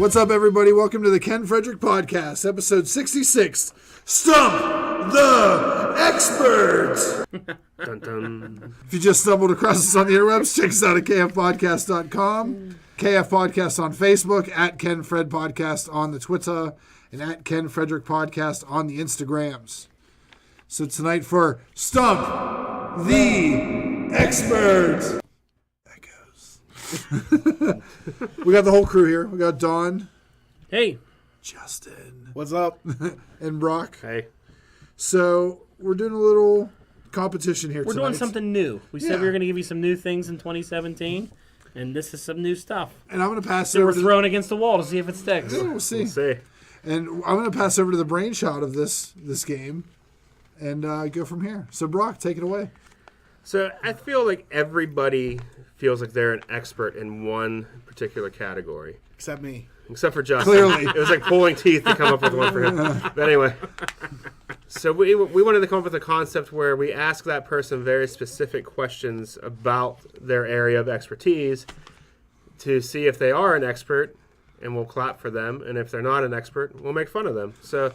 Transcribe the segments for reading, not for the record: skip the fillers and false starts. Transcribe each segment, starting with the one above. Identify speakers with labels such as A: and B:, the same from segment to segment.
A: What's up, everybody? Welcome to the Ken Frederick Podcast, episode 66, Stump the Expert.
B: Dun, dun.
A: If you just stumbled across us on the interwebs, check us out at kfpodcast.com, KF Podcast on Facebook, at Ken Fred Podcast on the Twitter, and at Ken Frederick Podcast on the Instagrams. So tonight for Stump the Expert. We got the whole crew here. We got Dawn.
C: Hey.
A: Justin.
D: What's up?
A: And Broc.
B: Hey.
A: So we're doing a little competition here
C: We're
A: tonight.
C: doing something new. We said we were going to give you some new things in 2017, and this is some new stuff.
A: And I'm going to pass
C: So
A: over
C: we're
A: to
C: throwing against the wall to see if it sticks.
A: We'll see.
B: We'll see.
A: And I'm going to pass over to the brainchild of this game and go from here. So Broc, take it away.
B: So I feel like everybody feels like they're an expert in one particular category.
D: Except me.
B: Except for Justin.
A: Clearly.
B: It was like pulling teeth to come up with one for him. But anyway. So we wanted to come up with a concept where we ask that person very specific questions about their area of expertise to see if they are an expert, and we'll clap for them. And if they're not an expert, we'll make fun of them. So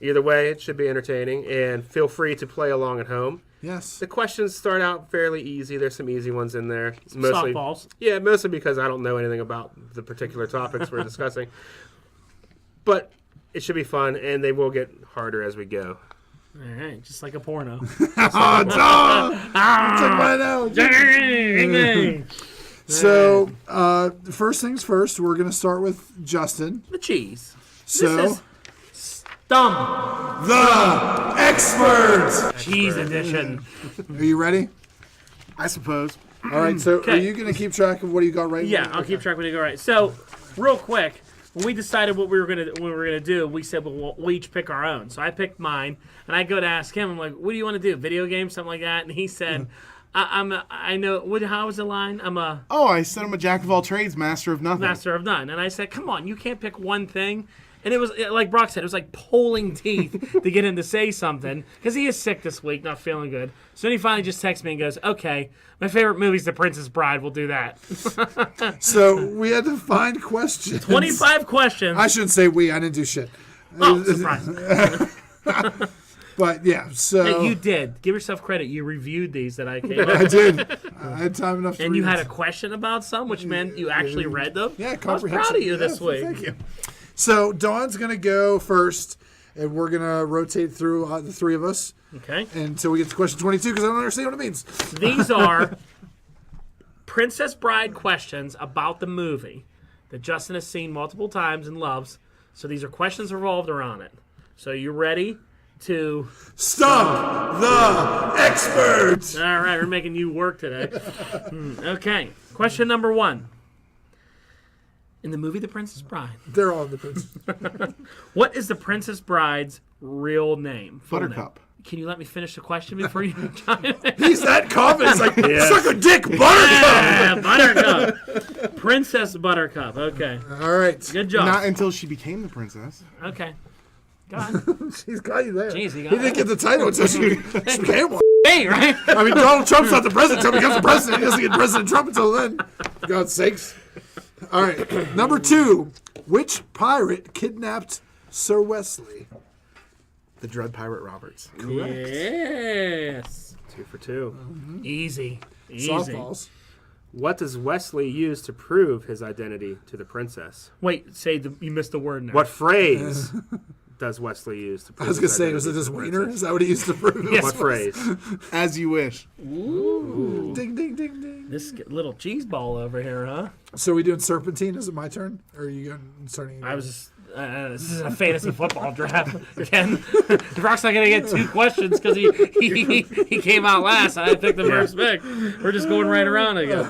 B: either way, it should be entertaining. And feel free to play along at home.
A: Yes.
B: The questions start out fairly easy. There's some easy ones in there.
C: Softballs.
B: Yeah, mostly because I don't know anything about the particular topics we're discussing. But it should be fun, and they will get harder as we go.
C: All right, just like a porno.
A: Oh, Dawn! Took mine out. So, first things first, we're going to start with Justin.
C: The cheese.
A: So,
C: This is Stump
A: the Expert!
C: Cheese Edition.
A: Are you ready?
D: I suppose.
A: All right, so
C: Okay.
A: are you going to keep track of what you got right now?
C: Yeah, I'll keep track when you go right. So, real quick, when we decided what we were gonna do, we said we'll each pick our own. So I picked mine, and I go to ask him. I'm like, "What do you want to do? Video games, something like that?" And he said, "I know. How was the line? I'm a
D: Oh, I said I'm a jack of all trades, master of nothing.
C: master of none." And I said, "Come on, you can't pick one thing." And it was like Broc said, it was like pulling teeth to get him to say something because he is sick this week, not feeling good. So then he finally just texts me and goes, "Okay, my favorite movie's The Princess Bride. We'll do that."
A: So, we had to find questions.
C: 25 questions.
A: I shouldn't say we. I didn't do shit.
C: Oh, surprise.
A: But, yeah, so...
C: Hey, you did. Give yourself credit. You reviewed these that I came up
A: I
C: with.
A: did. I had time enough to
C: And you
A: read
C: had a
A: it.
C: question about some, which meant you actually read them.
A: Yeah,
C: I was
A: comprehensive.
C: proud of you this
A: Yeah,
C: week.
A: Thank you. So Dawn's going to go first, and we're going to rotate through the three of us
C: Okay.
A: until we get to question 22, because I don't understand what it means.
C: These are Princess Bride questions about the movie that Justin has seen multiple times and loves. So these are questions revolved around it. So you ready to...
A: Stump the Expert!
C: All right, we're making you work today. Okay. Question number 1. In the movie The Princess Bride,
A: They're all in the prince.
C: what is the Princess Bride's real name? Full
D: Buttercup.
C: name? Can you let me finish the question before you chime in?
A: He's that confident. He's like, suck a dick, Buttercup!
C: Yeah, Buttercup. Princess Buttercup. Okay.
A: All right.
C: Good job.
D: Not until she became the princess.
C: Okay. Go on.
A: He's got you there.
C: Jeez, he got
A: didn't get the title until she became one.
C: Hey, right?
A: I mean, Donald Trump's not the president until he becomes the president. He doesn't get President Trump until then. For God's sakes. All right. Number 2. Which pirate kidnapped Sir Wesley?
D: The Dread Pirate Roberts.
C: Yes.
B: 2 for 2.
C: Easy. Easy.
A: Softballs.
B: What does Wesley use to prove his identity to the princess?
C: Wait, you missed the word now.
B: What phrase does Wesley use to prove
A: I was going to
B: his
A: say,
B: identity
A: was it
B: to
A: his
B: the
A: wiener?
B: princess?
A: Is that what he used to prove?
C: Yes.
B: What phrase?
D: As you wish.
C: Ooh.
A: Ding, ding, ding, ding.
C: This little cheese ball over here, huh?
A: So are we doing serpentine? Is it my turn? Or are you starting?
C: I was just... this is a fantasy football draft. Ken, Broc's not gonna get 2 questions because he came out last. And I picked the first pick. We're just going right around again.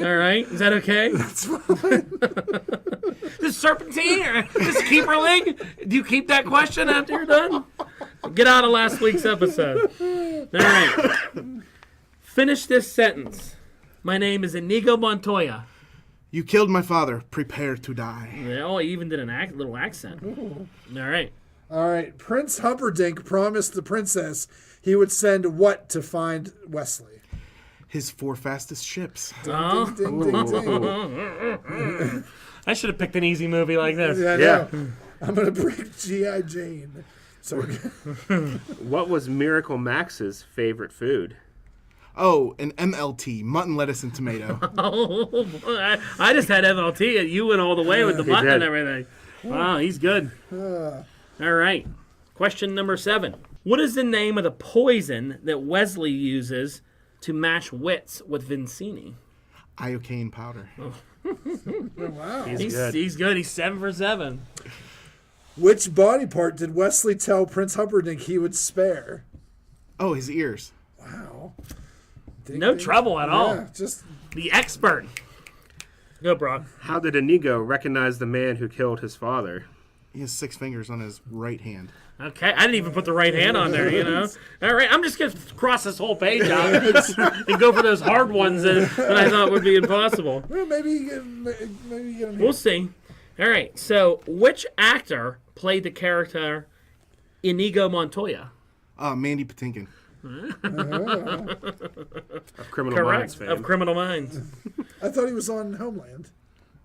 C: All right, is that okay?
A: That's fine.
C: This serpentine or this keeper league? Do you keep that question after you're done? Get out of last week's episode. All right. Finish this sentence. My name is Inigo Montoya.
D: You killed my father. Prepare to die.
C: Oh, he even did a little accent. All right.
A: All right. Prince Humperdinck promised the princess he would send what to find Wesley?
D: His 4 fastest ships.
C: Oh.
A: Ding, ding, ding, ding.
C: I should have picked an easy movie like this.
A: Yeah, I
B: Yeah.
A: know. I'm gonna break G.I. Jane. So
B: What was Miracle Max's favorite food?
D: Oh, an MLT, mutton, lettuce, and tomato.
C: Oh, boy. I just had MLT, and you went all the way with the
B: He
C: mutton
B: did.
C: and everything. Wow, he's good. All right. Question number 7. What is the name of the poison that Wesley uses to match wits with Vincini?
D: Iocane powder.
A: wow.
C: He's
B: good.
C: He's good. He's 7 for 7.
A: Which body part did Wesley tell Prince Humperdinck he would spare?
D: Oh, his ears.
A: Wow.
C: No trouble at all.
A: Yeah, just
C: The expert. Go, Broc.
B: How did Inigo recognize the man who killed his father?
D: He has 6 fingers on his right hand.
C: Okay, I didn't even put the right hand on there, you know. All right, I'm just going to cross this whole page out and go for those hard ones that I thought would be impossible.
A: well, maybe you get him here.
C: We'll see. All right, so which actor played the character Inigo Montoya?
D: Mandy Patinkin.
B: Of Criminal Minds
C: Correct,
B: fame.
C: of Criminal Minds.
A: I thought he was on Homeland.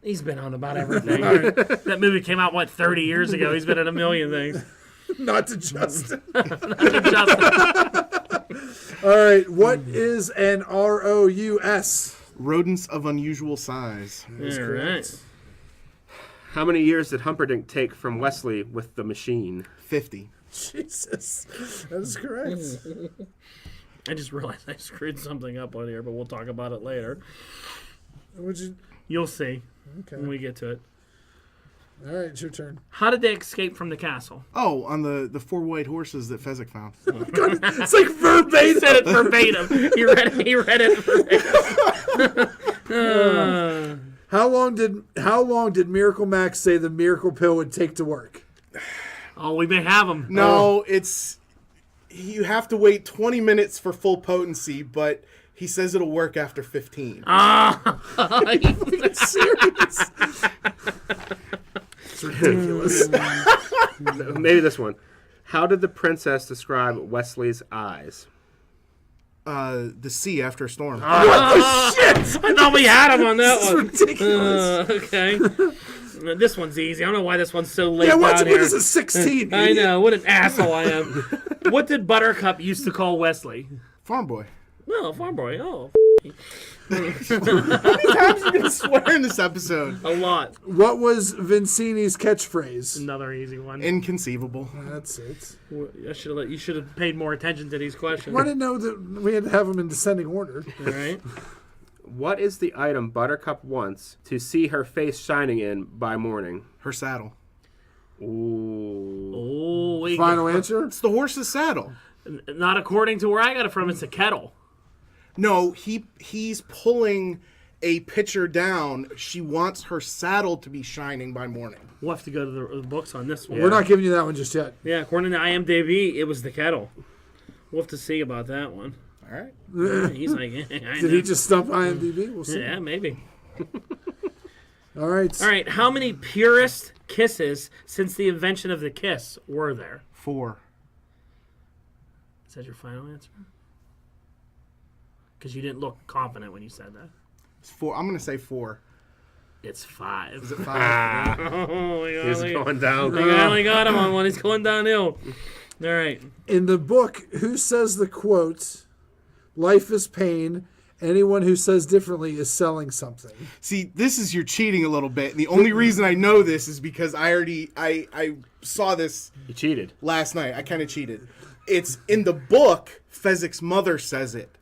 C: He's been on about everything. That movie came out, 30 years ago? He's been in a million things.
A: Not to Justin.
C: Justin.
A: All right. What is an ROUS?
D: Rodents of unusual size.
C: All right.
B: How many years did Humperdinck take from Wesley with the machine?
D: 50.
A: Jesus. That is correct.
C: I just realized I screwed something up on here, but we'll talk about it later.
A: Would you?
C: You'll see
A: Okay.
C: when we get to it.
A: All right. It's your turn.
C: How did they escape from the castle?
D: Oh, on the 4 white horses that Fezzik found.
A: It's like
C: He
A: verbatim.
C: said it verbatim. He read it verbatim.
A: How long did Miracle Max say the miracle pill would take to work?
C: Oh, we may have him.
D: No, it's... You have to wait 20 minutes for full potency, but he says it'll work after 15.
A: Serious? It's ridiculous.
B: Maybe this one. How did the princess describe Wesley's eyes?
D: The sea after a storm.
A: What the shit?
C: I thought we had him on that
A: This is
C: one.
A: ridiculous.
C: Okay. This one's easy. I don't know why this one's so late
A: Yeah,
C: down
A: what
C: here.
A: is it, 16?
C: I know. What an asshole I am. What did Buttercup used to call Wesley?
D: Farm boy.
C: No, farm boy. Oh,
D: How many times are you going to swear in this episode?
C: a lot.
A: What was Vincini's catchphrase?
C: Another easy one.
D: Inconceivable.
A: That's it.
C: You should have paid more attention to these questions.
A: I didn't know that we had to have them in descending order.
C: All right.
B: What is the item Buttercup wants to see her face shining in by morning?
D: Her saddle.
B: Ooh.
C: Oh, wait.
A: Final answer?
D: It's the horse's saddle.
C: Not according to where I got it from. It's a kettle.
D: No, he's pulling a pitcher down. She wants her saddle to be shining by morning.
C: We'll have to go to the books on this one.
A: We're not giving you that one just yet.
C: Yeah, according to IMDb, it was the kettle. We'll have to see about that one.
D: All right.
C: He's like,
A: Did he just stump IMDb? We'll see.
C: Yeah, maybe.
A: All right.
C: All right, how many purest kisses since the invention of the kiss were there?
D: 4.
C: Is that your final answer? Because you didn't look confident when you said that.
D: It's 4. I'm going to say 4.
C: It's 5.
D: Is it 5?
C: Oh, we
B: He's going down.
C: finally got him on one. He's going downhill. All right.
A: In the book, who says the quote, "Life is pain. Anyone who says differently is selling something"?
D: See, this is you're cheating a little bit. And the only reason I know this is because I saw this
B: You cheated.
D: last night. I kind of cheated. It's in the book, Fezzik's mother says it.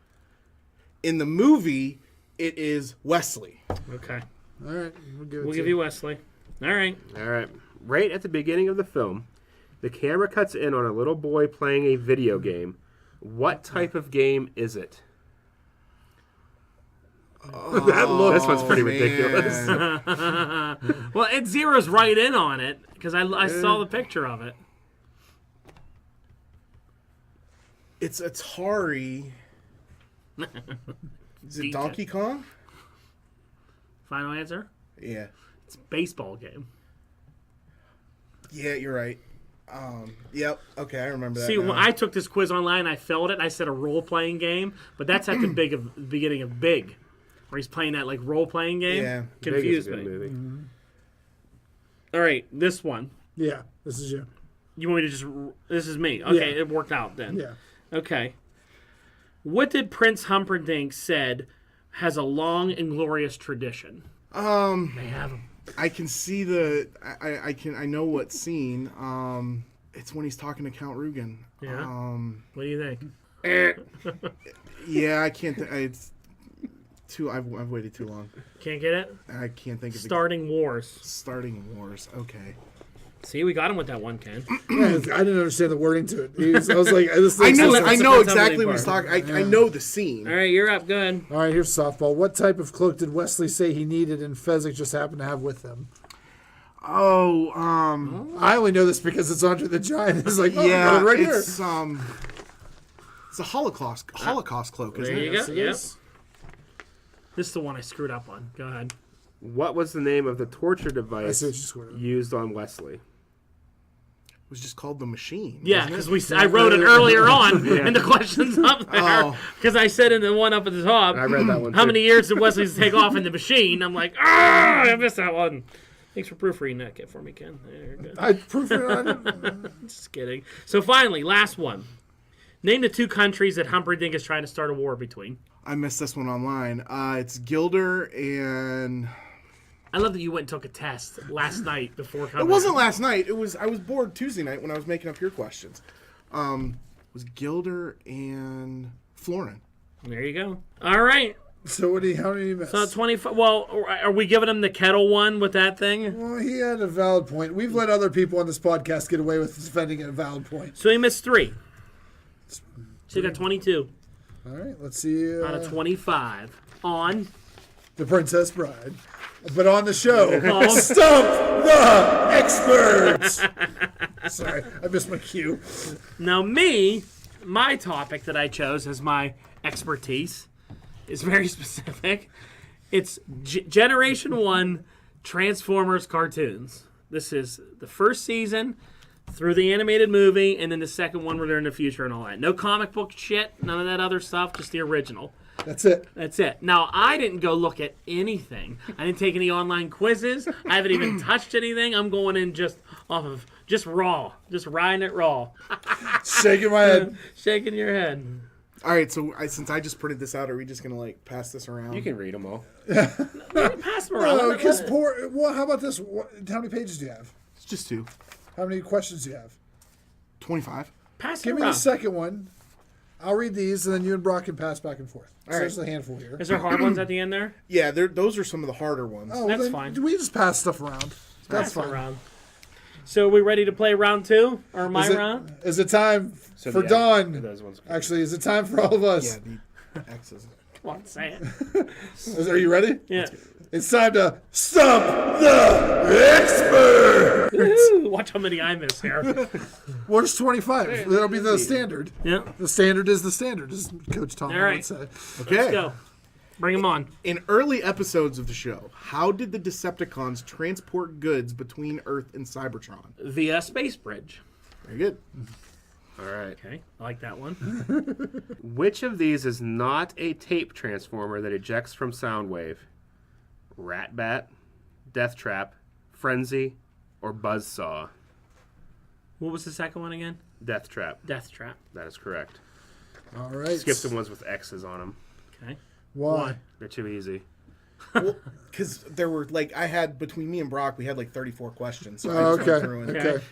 D: In the movie, it is Wesley.
C: Okay.
A: All right.
C: We'll give you Wesley. All right.
B: All right. Right at the beginning of the film, the camera cuts in on a little boy playing a video game. What type of game is it?
A: that look.
B: This one's pretty
D: man.
B: ridiculous.
C: Well, it zeroes right in on it because I saw the picture of it.
D: It's Atari. Is it Donkey Kong?
C: Final answer?
D: Yeah.
C: It's a baseball game.
D: Yeah, you're right. Yep. Okay, I remember that.
C: See,
D: now.
C: when I took this quiz online, I failed it. I said a role-playing game, but that's at the beginning of Big, where he's playing that like role-playing game.
D: Yeah.
B: Big is
C: Confused
B: a good
C: me.
B: movie.
C: All right, this one.
A: Yeah, this is you.
C: You want me to just... This is me. Okay,
A: Yeah.
C: it worked out then.
A: Yeah.
C: Okay. What did Prince Humperdinck said has a long and glorious tradition? They have them.
D: I can see the. I know what scene. It's when he's talking to Count Rugen.
C: Yeah. What do you think?
D: Yeah, I can't. It's too. I've waited too long.
C: Can't get it?
D: I can't think of
C: Starting Wars.
D: Starting Wars. Okay.
C: See, we got him with that one, Ken.
A: Yeah, I didn't understand the wording to it. I was like, this
D: I know.
A: looks-
D: I know
C: Depends how many
D: exactly what he's
C: parts.
D: talking. I know the scene.
C: All right, you're up. Go ahead.
A: All right, here's softball. What type of cloak did Wesley say he needed and Fezzik just happened to have with him?
D: Oh.
A: I only know this because it's Andre the Giant. It's like, oh,
D: Yeah.
A: right here.
D: It's It's a Holocaust cloak, isn't
C: There
D: it?
C: you
A: Yes,
C: go.
A: it
C: Yep.
A: is.
C: This is the one I screwed up on. Go ahead.
B: What was the name of the torture
A: I
B: device
A: see what you scored.
B: used on Wesley?
D: It was just called the machine.
C: Yeah,
D: wasn't
C: because
D: it?
C: I wrote it earlier on, and the question's up there.
D: Oh.
C: Because I said in the one up at the top,
B: I read that one.
C: how
B: too.
C: many years did Wesley take off in the machine? I'm like, I missed that one. Thanks for proofreading that kid for me, Ken. There, good.
A: I proofread on it.
C: Just kidding. So finally, last one. Name the two countries that Humperdinck is trying to start a war between.
D: I missed this one online. It's Gilder and.
C: I love that you went and took a test last night before coming.
D: It wasn't last night. It was. I was bored Tuesday night when I was making up your questions. It was Gilder and Florin.
C: There you go. All right.
A: So how many you miss?
C: So 25. Well, are we giving him the kettle one with that thing?
A: Well, he had a valid point. We've let other people on this podcast get away with defending a valid point.
C: So he missed 3. So you got 22
A: All right, let's see.
C: out of 25 on.
A: The Princess Bride. But on the show,
C: Oh.
A: Stump the Experts. Sorry, I missed my cue.
C: Now, my topic that I chose as my expertise is very specific. It's Generation 1 Transformers cartoons. This is the first season through the animated movie, and then the second one where they're in the future and all that. No comic book shit, none of that other stuff, just the original.
A: That's it.
C: That's it. Now, I didn't go look at anything. I didn't take any online quizzes. I haven't even touched anything. I'm going in just off of just raw. Just riding it raw.
A: Shaking my head.
C: Shaking your head.
D: All right. So since I just printed this out, are we just gonna pass this around?
B: You can read them all.
C: Pass them around.
A: Oh, because well, how about this? How many pages do you have?
D: It's just 2.
A: How many questions do you have?
D: 25.
C: Pass it
A: Give me
C: around.
A: the second one. I'll read these, and then you and Brock can pass back and forth. So
C: right.
A: there's a handful here.
C: Is there hard ones at the end there?
D: Yeah, those are some of the harder ones.
A: Oh,
C: That's
A: then
C: fine.
A: We just pass stuff around. That's
C: Pass it
A: fine.
C: around. So are we ready to play round 2? Or my round?
A: Is it time for
B: the-
A: Dawn?
B: those ones-
A: Actually, is it time for all of us?
D: Yeah, the X's.
C: Come on, say it.
A: Are you ready?
C: Yeah.
A: It's time to Stump the Expert!
C: Woo, watch how many I miss here.
A: Well, it's 25. That'll be the standard.
C: Yeah.
A: The standard is the standard, as Coach Tom
C: All right.
A: would say.
D: Okay.
C: Let's go. Bring them on.
D: In early episodes of the show, how did the Decepticons transport goods between Earth and Cybertron?
C: Via space bridge.
D: Very good.
B: All right.
C: Okay, I like that one.
B: Which of these is not a tape transformer that ejects from Soundwave? Ratbat, Death Trap, Frenzy, or Buzzsaw?
C: What was the second one again?
B: Death Trap.
C: Death Trap.
B: That is correct.
A: All right.
B: Skip the ones with X's on them.
C: Okay.
A: Why?
B: They're too easy.
D: Well, because there were between me and Brock, we had 34 questions. So I
A: Oh,
D: just went through and
A: Okay.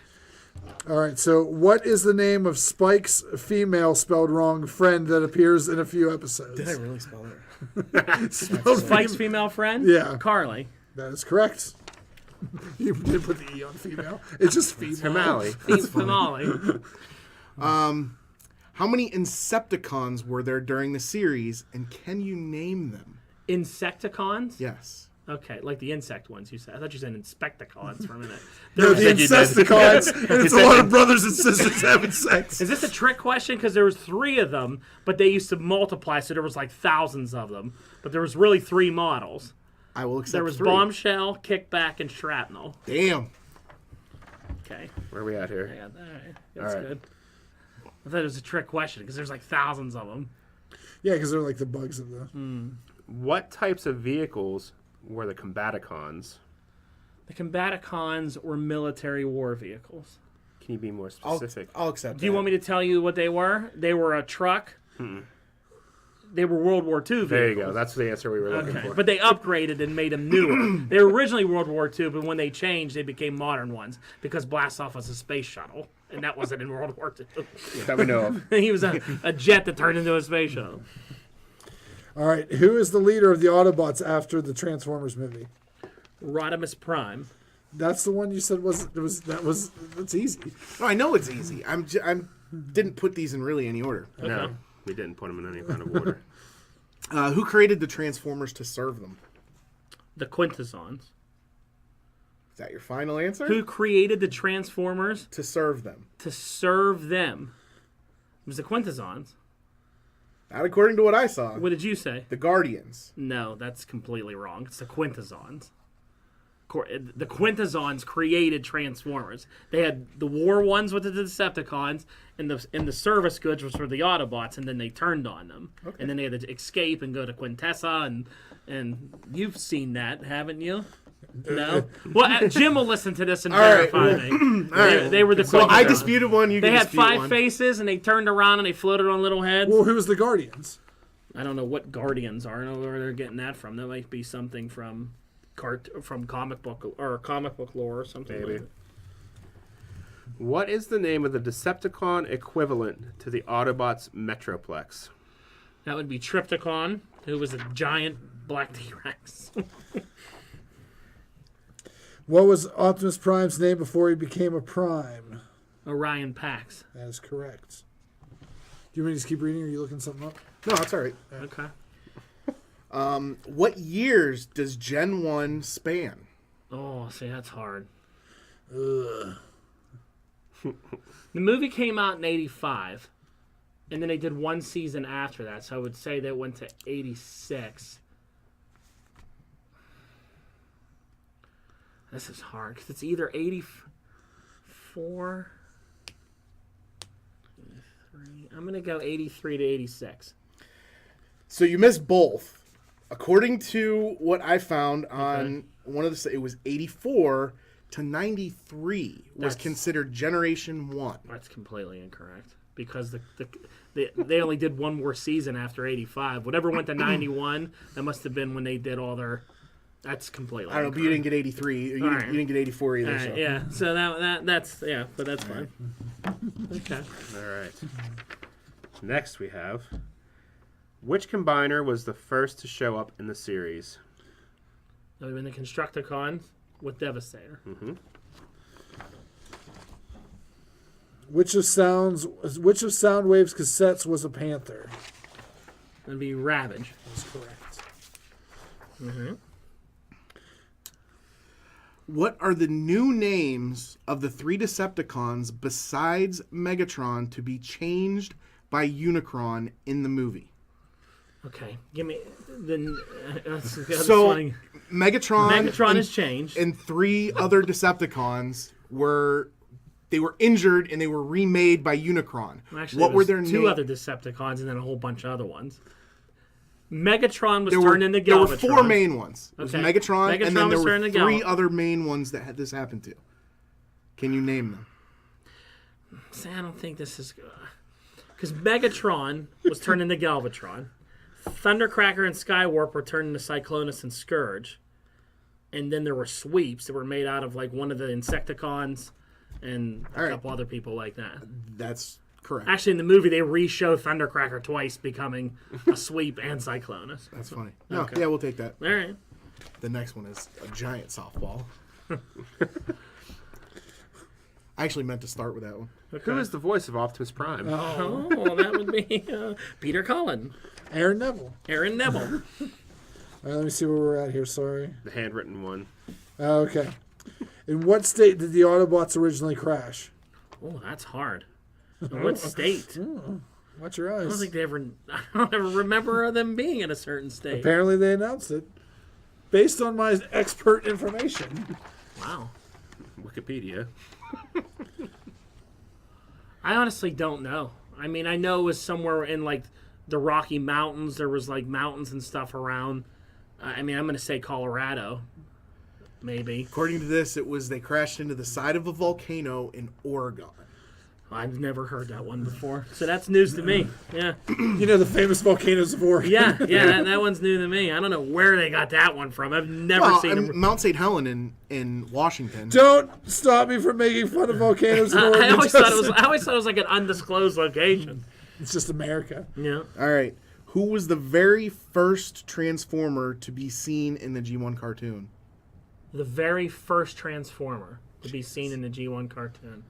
A: All right. So, what is the name of Spike's female spelled wrong friend that appears in a few episodes?
D: Did I really spell it?
A: Spelled
C: Spike's female friend?
A: Yeah.
C: Carly.
A: That is correct. You did put the E on female. It's just female.
B: Hamali.
C: Finale.
D: How many Insecticons were there during the series, and can you name them?
C: Insecticons?
D: Yes.
C: Okay, like the insect ones you said. I thought you said Inspecticons for a minute.
A: They're the
B: said you did.
A: Incesticons, and it's a lot of brothers and sisters having sex.
C: Is this a trick question? Because there was 3 of them, but they used to multiply, so there was thousands of them. But there was really 3 models.
D: I will accept
C: There was
D: 3.
C: Bombshell, Kickback, and Shrapnel.
D: Damn.
C: Okay.
B: Where are we at here?
C: Yeah, all right. That's
B: All right.
C: good. I thought it was a trick question because there's thousands of them.
A: Yeah, because they're like the bugs of the.
B: What types of vehicles were the Combaticons?
C: The Combaticons were military war vehicles.
B: Can you be more specific?
D: I'll accept
C: Do you want me to tell you what they were? They were a truck. They were World War II vehicles.
B: There you go. That's the answer we were looking for.
C: But they upgraded and made them newer. They were originally World War II, but when they changed, they became modern ones because Blastoff was a space shuttle, and that wasn't in World War II.
B: That we know of.
C: He was a jet that turned into a space shuttle.
A: All right. Who is the leader of the Autobots after the Transformers movie?
C: Rodimus Prime.
A: That's the one you said that's easy.
D: No, I know it's easy. I'm didn't put these in really any order.
B: No, we didn't put them in any kind of order.
D: Who created the Transformers to serve them?
C: The Quintessons.
D: Is that your final answer?
C: Who created the Transformers
D: To serve them.
C: to serve them? It was the Quintessons.
D: Not according to what I saw.
C: What did you say?
D: The Guardians.
C: No, that's completely wrong. It's the Quintessons. The Quintessons created Transformers. They had the war ones with the Decepticons and the service goods, which were the Autobots, and then they turned on them.
D: Okay.
C: And then they had to escape and go to Quintessa, and you've seen that, haven't you? No. Well, Jim will listen to this and verify me. They were the Quintessons.
D: So I disputed one. You
C: They
D: can
C: had
D: dispute
C: 5
D: one.
C: faces, and they turned around and they floated on little heads.
A: Well, who was the Guardians?
C: I don't know what Guardians are. I don't know where they're getting that from. That might be something from comic book lore or something.
B: Maybe.
C: Like that.
B: What is the name of the Decepticon equivalent to the Autobots Metroplex?
C: That would be Tripticon, who was a giant black T-Rex.
A: What was Optimus Prime's name before he became a Prime?
C: Orion Pax.
A: That is correct. Do you want me to just keep reading, or are you looking something up?
D: No, that's all right.
C: Okay.
D: What years does Gen 1 span?
C: Oh, see, that's hard.
A: Ugh.
C: The movie came out in 85, and then they did one season after that, so I would say that went to 86. This is hard, because it's either 84... 83. I'm going to go 83 to 86.
D: So you missed both. According to what I found on one of the, it was 84 to 93 was considered Generation 1.
C: That's completely incorrect, because they only did one more season after 85. Whatever went to 91, that must have been when they did all their... That's completely
D: I don't know, but you didn't get 83. You didn't get 84 either.
C: Right,
D: so.
C: yeah, so that's yeah, but that's fine. Okay.
B: All right. Next we have, which combiner was the first to show up in the series?
C: That would have been the Constructicons with Devastator.
B: Mm-hmm.
A: Which of Soundwave's cassettes was a Panther?
C: That'd be Ravage.
A: That's correct.
C: Mm-hmm.
D: What are the new names of the 3 Decepticons besides Megatron to be changed by Unicron in the movie?
C: Okay, give me the.
D: So Megatron
C: has changed,
D: and 3 other Decepticons were injured and they were remade by Unicron.
C: Actually,
D: What were their
C: 2 other Decepticons and then a whole bunch of other ones. Megatron was turned into Galvatron.
D: There were 4 main ones. It was
C: Okay.
D: Megatron, and then
C: Megatron
D: there
C: was
D: were
C: turned into
D: 3 other main ones that this happened to. Can you name them?
C: See, I don't think this is good. Because Megatron was turned into Galvatron. Thundercracker and Skywarp were turned into Cyclonus and Scourge. And then there were sweeps that were made out of like one of the Insecticons and a couple other people like that.
D: That's correct.
C: Actually, in the movie, they re-show Thundercracker twice becoming a sweep and Cyclonus.
D: That's funny. No,
C: Okay.
D: yeah, we'll take that.
C: All right.
D: The next one is a giant softball. I actually meant to start with that one.
B: Who is the voice of Optimus Prime?
C: Oh, that would be Peter Cullen.
A: Aaron Neville.
C: Aaron Neville.
A: All right, let me see where we're at here. Sorry.
B: The handwritten one.
A: Okay. In what state did the Autobots originally crash?
C: Oh, that's hard. In what state?
A: Watch your
C: I don't
A: eyes.
C: think I don't ever remember them being in a certain state.
A: Apparently they announced it. Based on my expert information.
C: Wow.
B: Wikipedia.
C: I honestly don't know. I mean, I know it was somewhere in like the Rocky Mountains. There was like mountains and stuff around. I mean, I'm going to say Colorado. Maybe.
D: According to this, it was they crashed into the side of a volcano in Oregon.
C: I've never heard that one before. So that's news to me. Yeah.
A: You know the famous volcanoes of Oregon.
C: Yeah, that one's new to me. I don't know where they got that one from. I've never seen them.
D: Mount St. Helen in Washington.
A: Don't stop me from making fun of volcanoes in Oregon.
C: I always thought it was like an undisclosed location.
A: It's just America.
C: Yeah.
D: All right. Who was the very first Transformer to be seen in the G1 cartoon?
C: The very first Transformer to be seen in the G1 cartoon.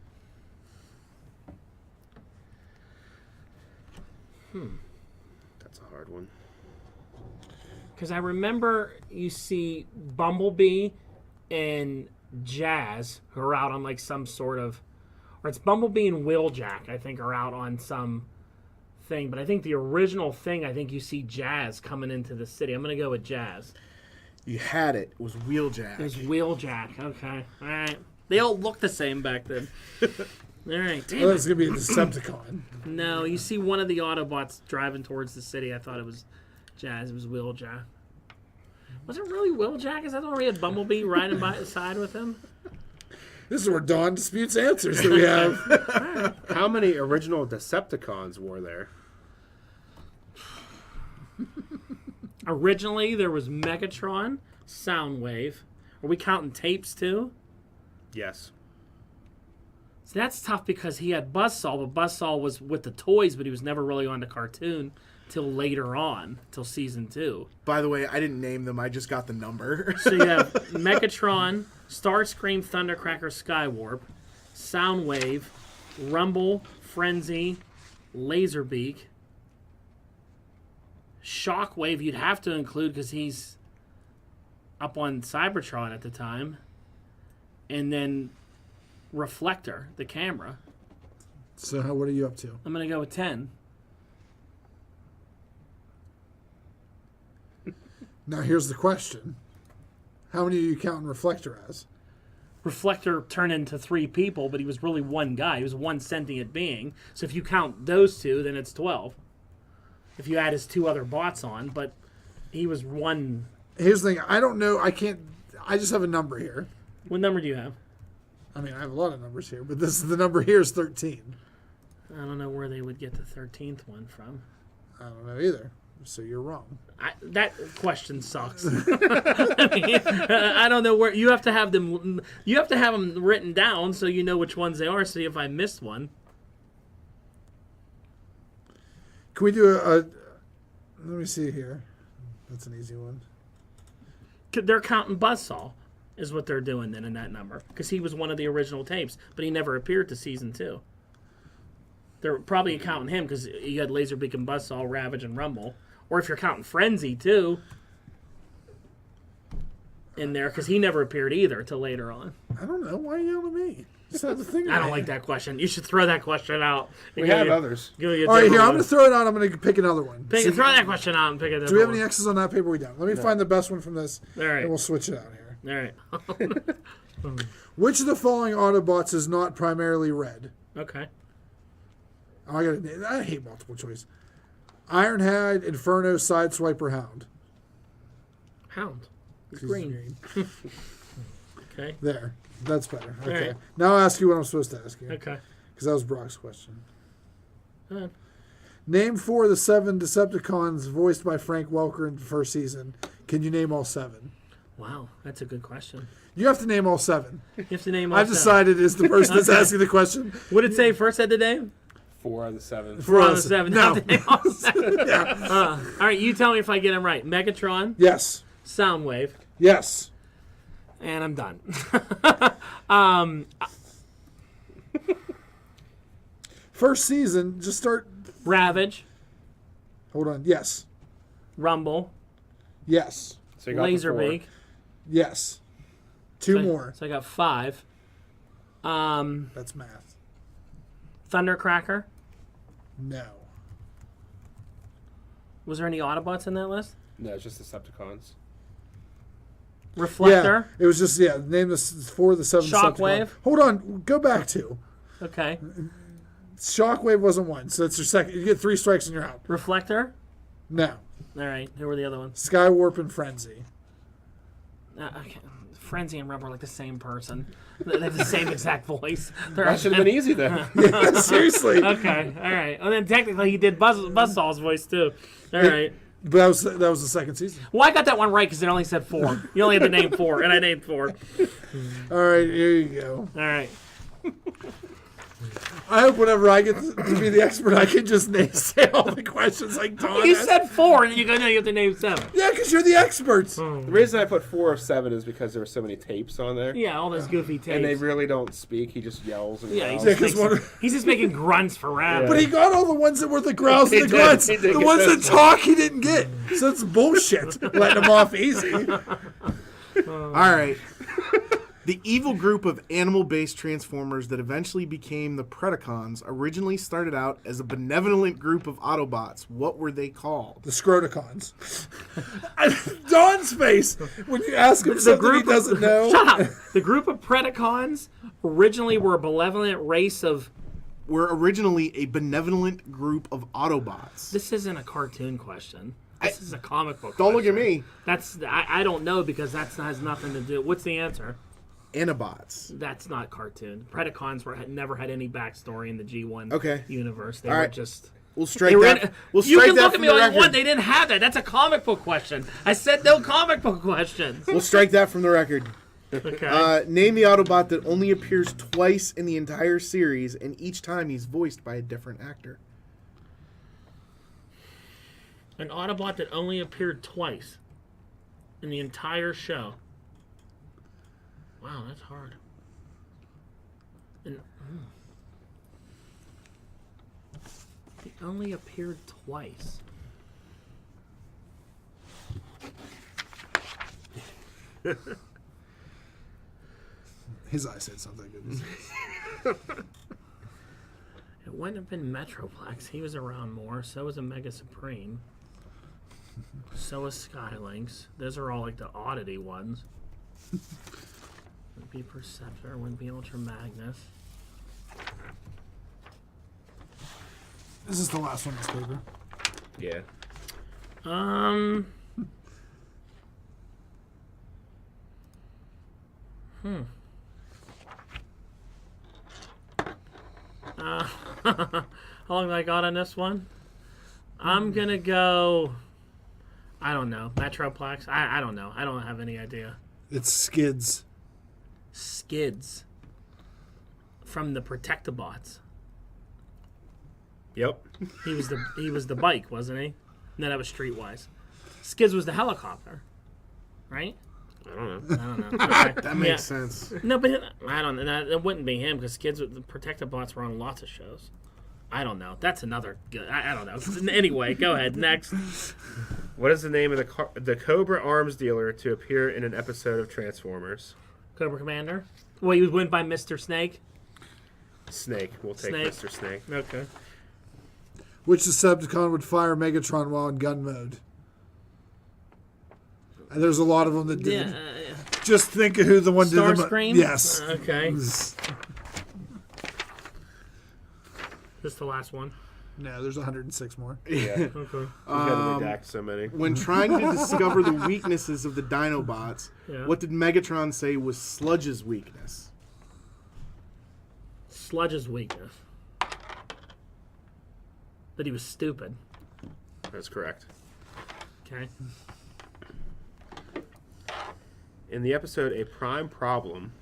B: That's a hard one.
C: Because I remember you see Bumblebee and Jazz, who are out on like some sort of, or it's Bumblebee and Wheeljack, I think, are out on some thing. But I think the original thing, I think you see Jazz coming into the city. I'm going to go with Jazz.
D: You had it. It was Wheeljack.
C: It was Wheeljack. Okay. All right. They all look the same back then. All right. Damn
A: Well,
C: it.
A: that's going to be a Decepticon.
C: No, you see one of the Autobots driving towards the city. I thought it was Jazz. It was Wheeljack. Was it really Wheeljack? Is that the one where he had Bumblebee riding by his side with him?
A: This is where Dawn disputes answers that we have.
B: How many original Decepticons were there?
C: Originally, there was Megatron, Soundwave. Are we counting tapes too?
B: Yes.
C: So that's tough because he had Buzzsaw, but Buzzsaw was with the toys, but he was never really on the cartoon till later on, till season 2.
D: By the way, I didn't name them. I just got the number.
C: So you have Megatron, Starscream, Thundercracker, Skywarp, Soundwave, Rumble, Frenzy, Laserbeak, Shockwave. You'd have to include because he's up on Cybertron at the time, and then Reflector, the camera.
A: So what are you up to?
C: I'm gonna go with 10.
A: Now here's the question. How many are you counting Reflector as?
C: Reflector turned into 3 people, but he was really one guy. He was one sentient being. So if you count those 2, then it's 12. If you add his 2 other bots on, but he was one.
A: Here's the thing. I don't know. I just have a number here.
C: What number do you have?
A: I mean, I have a lot of numbers here, but the number here is 13.
C: I don't know where they would get the 13th one from.
A: I don't know either. So you're wrong.
C: That question sucks. I don't know where you have to have them. You have to have them written down so you know which ones they are. See if I missed one.
A: Can we do a let me see here. That's an easy one.
C: They're counting Buzzsaw, is what they're doing then in that number, because he was one of the original tapes, but he never appeared to season 2. They're probably counting him because you had Laserbeak and Buzzsaw, Ravage, and Rumble. Or if you're counting Frenzy, too, in there, because he never appeared either till later on.
A: I don't know. Why are you yelling at me? Just have the thing.
C: I don't like that question. You should throw that question out.
B: We have others.
A: All right, here, I'm going to throw it out. I'm going to pick another one.
C: Throw that question out and pick it up.
A: Do we have any X's on that paper? We don't. Let me find the best one from this,
C: All right.
A: and we'll switch it out here.
C: All right.
A: Which of the following Autobots is not primarily red?
C: Okay.
A: Oh, I hate multiple choice. Ironhide, Inferno, Sideswiper, Hound.
C: Hound. He's
A: He's
C: green. Okay.
A: There. That's better. Okay.
C: right.
A: Now I'll ask you what I'm supposed to ask you.
C: Okay.
A: Because that was Brock's question.
C: Go ahead.
A: Name 4 of the 7 Decepticons voiced by Frank Welker in the first season. Can you name all 7?
C: Wow, that's a good question.
A: You have to name all 7.
C: You have to name all
A: I've
C: 7.
A: decided is the person that's asking the question.
C: What did it say first? Said the name?
B: 4 out of the 7.
C: 4 out of 7.
A: No.
C: Have to name all 7.
A: Yeah.
C: All right, you tell me if I get them right. Megatron,
A: Yes.
C: Soundwave,
A: Yes.
C: and I'm done.
A: First season, just start.
C: Ravage,
A: Hold on. Yes.
C: Rumble,
A: Yes.
B: So you got the 4.
C: Laserbeak.
A: Yes. 2 more.
C: So I got 5.
A: That's math.
C: Thundercracker.
A: No.
C: Was there any Autobots in that list?
B: No, it's just Decepticons.
C: Reflector.
A: Yeah. It was just, name the 4 of the 7
C: Shockwave.
A: Decepticons. Hold on. Go back to.
C: Okay.
A: Shockwave wasn't one, so it's your second. You get 3 strikes and you're out.
C: Reflector.
A: No.
C: All right. Who were the other ones?
A: Skywarp and Frenzy.
C: Okay. Frenzy and Rub are like the same person. They have the same exact voice.
B: That should have been easy then.
A: Yeah, seriously.
C: Okay, all right. And then technically he did Buzzsaw's voice too. All right.
A: But that was the second season.
C: Well, I got that one right because it only said 4. You only had to name 4, and I named 4.
A: All right, here you go.
C: All right.
A: I hope whenever I get to be the expert, I can just say all the questions like Don.
C: You
A: has.
C: said 4, and then you go, no, you have to name 7.
A: Yeah, because you're the experts.
B: The reason I put 4 of 7 is because there were so many tapes on there.
C: Yeah, all those goofy tapes.
B: And they really don't speak. He just yells and
C: Yeah,
B: growls.
C: he's just making grunts for rap.
A: But he got all the ones that were the growls and the
B: He did.
A: grunts.
B: He did
A: The
B: get
A: ones
B: those
A: that talk, he didn't get. So it's bullshit. Letting him off easy.
D: All right. The evil group of animal-based Transformers that eventually became the Predacons originally started out as a benevolent group of Autobots. What were they called?
A: The Scroticons. Don's face when you ask him something he doesn't know.
C: Shut up! The group of Predacons originally were a benevolent race of...
D: Were originally a benevolent group of Autobots.
C: This isn't a cartoon question. This is a comic book
D: Don't look at
C: question.
D: me.
C: I don't know because that has nothing to do... What's the answer?
D: Autobots.
C: That's not cartoon. Predacons never had any backstory in the G1 universe. They
D: All
C: were
D: right.
C: just...
D: We'll strike that. We'll
C: you
D: strike
C: can
D: that
C: look at
D: from
C: me
D: the
C: all you
D: record.
C: want. They didn't have that. That's a comic book question. I said no comic book questions.
D: We'll strike that from the record.
C: Okay.
D: Name the Autobot that only appears twice in the entire series, and each time he's voiced by a different actor.
C: An Autobot that only appeared twice in the entire show. Wow, that's hard. He only appeared twice.
A: His eye said something good.
C: It wouldn't have been Metroplex. He was around more. So was Omega Supreme. So was Skylinks. Those are all like the oddity ones. Wouldn't be Perceptor. Wouldn't be Ultra Magnus.
A: This is the last one, Miss Cobra.
B: Yeah.
C: How long have I got on this one? I'm gonna go. I don't know. Metroplex. I don't know. I don't have any idea.
A: It's Skids.
C: Skids. From the Protectobots.
B: Yep.
C: He was the bike, wasn't he? No, that was Streetwise. Skids was the helicopter, right?
B: I don't know.
C: I don't know. Okay.
D: That makes sense.
C: No, but I don't know. It wouldn't be him because Skids, the Protectobots were on lots of shows. I don't know. That's another good. I don't know. Anyway, go ahead. Next.
B: What is the name of the Cobra arms dealer to appear in an episode of Transformers?
C: Cobra Commander. Well, he was win by Mr. Snake.
B: Snake. We'll take
C: Snake.
B: Mr. Snake.
C: Okay.
A: Which Decepticon would fire Megatron while in gun mode? And there's a lot of them that did.
C: Yeah.
A: Just think of who the one did.
C: Starscream?
A: Yes.
C: Okay. This the last one.
A: No, there's 106 more.
B: Yeah.
C: Okay.
B: We've had to redact so many.
D: When trying to discover the weaknesses of the Dinobots,
C: Yeah.
D: what did Megatron say was Sludge's weakness?
C: Sludge's weakness. That he was stupid.
B: That's correct.
C: Okay.
B: In the episode A Prime Problem,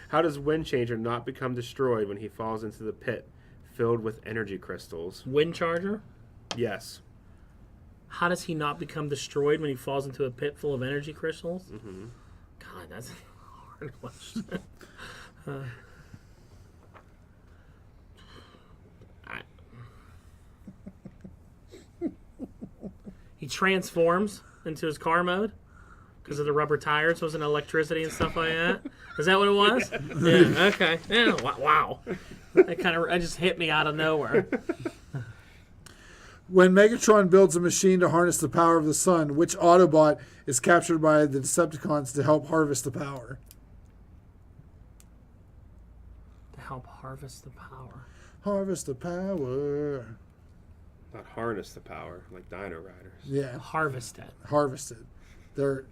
B: how does Windchanger not become destroyed when he falls into the pit filled with energy crystals?
C: Wind Charger.
B: Yes.
C: How does he not become destroyed when he falls into a pit full of energy crystals?
B: Mm-hmm.
C: God, that's a hard question. He transforms into his car mode because of the rubber tires. Wasn't electricity and stuff like that. Is that what it was? Yeah. Okay. Yeah. Wow. That just hit me out of nowhere.
A: When Megatron builds a machine to harness the power of the sun, which Autobot is captured by the Decepticons to help harvest the power?
C: To help harvest the power.
A: Harvest the power.
B: Not harness the power, like Dino Riders.
A: Yeah,
C: Harvest it.
A: harvest it. They're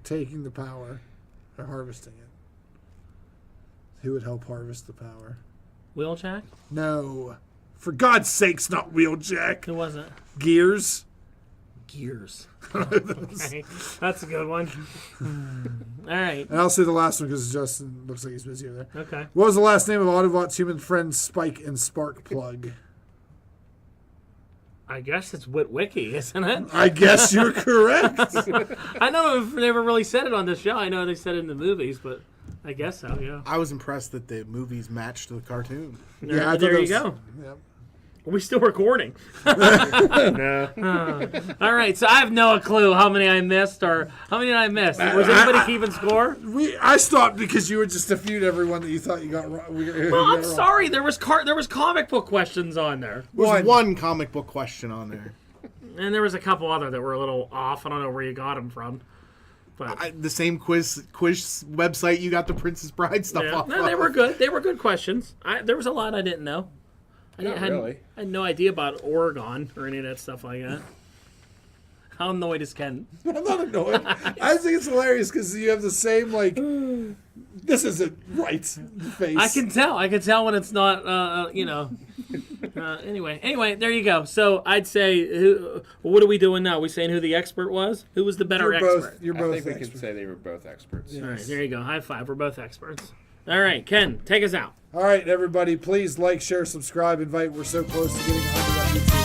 A: taking the power. They're harvesting it. Who would help harvest the power?
C: Wheeljack?
A: No. For God's sakes, not Wheeljack.
C: Who was it?
A: Gears.
C: Gears. Okay. That's a good one. All right.
A: And I'll say the last one because Justin looks like he's busy over there.
C: Okay.
A: What was the last name of Autobot's human friends Spike and Sparkplug?
C: I guess it's Witwicky, isn't it?
A: I guess you're correct.
C: I know they've never really said it on the show. I know they said it in the movies, but I guess so, yeah.
D: I was impressed that the movies matched the cartoon.
A: Yeah, I thought
C: there
A: that
C: you
A: was-
C: go.
A: Yep.
C: Are we still recording?
B: No.
C: All right, so I have no clue how many I missed or how many did I miss. Was anybody keeping score?
A: I stopped because you were just defeated everyone that you thought you got wrong.
C: Well, I'm sorry. There was comic book questions on there,
D: There was one comic book question on there.
C: and there was a couple other that were a little off. I don't know where you got them from, but
D: The same quiz website you got the Princess Bride stuff
C: yeah,
D: off
C: no, they
D: of.
C: were good. They were good questions. There was a lot I didn't know. I had no idea about Oregon or any of that stuff like that. How annoyed is Ken?
A: I'm not annoyed. I think it's hilarious because you have the same, like, this isn't right face.
C: I can tell when it's not, Anyway, there you go. So I'd say, what are we doing now? Are we saying who the expert was? Who was the better
A: You're
C: expert?
A: both. You're
B: I
A: both.
B: think we
A: experts.
B: could say they were both experts.
C: All right, there you go. High five. We're both experts. All right, Ken, take us out.
A: All right, everybody, please like, share, subscribe, invite. We're so close to getting 100 on YouTube.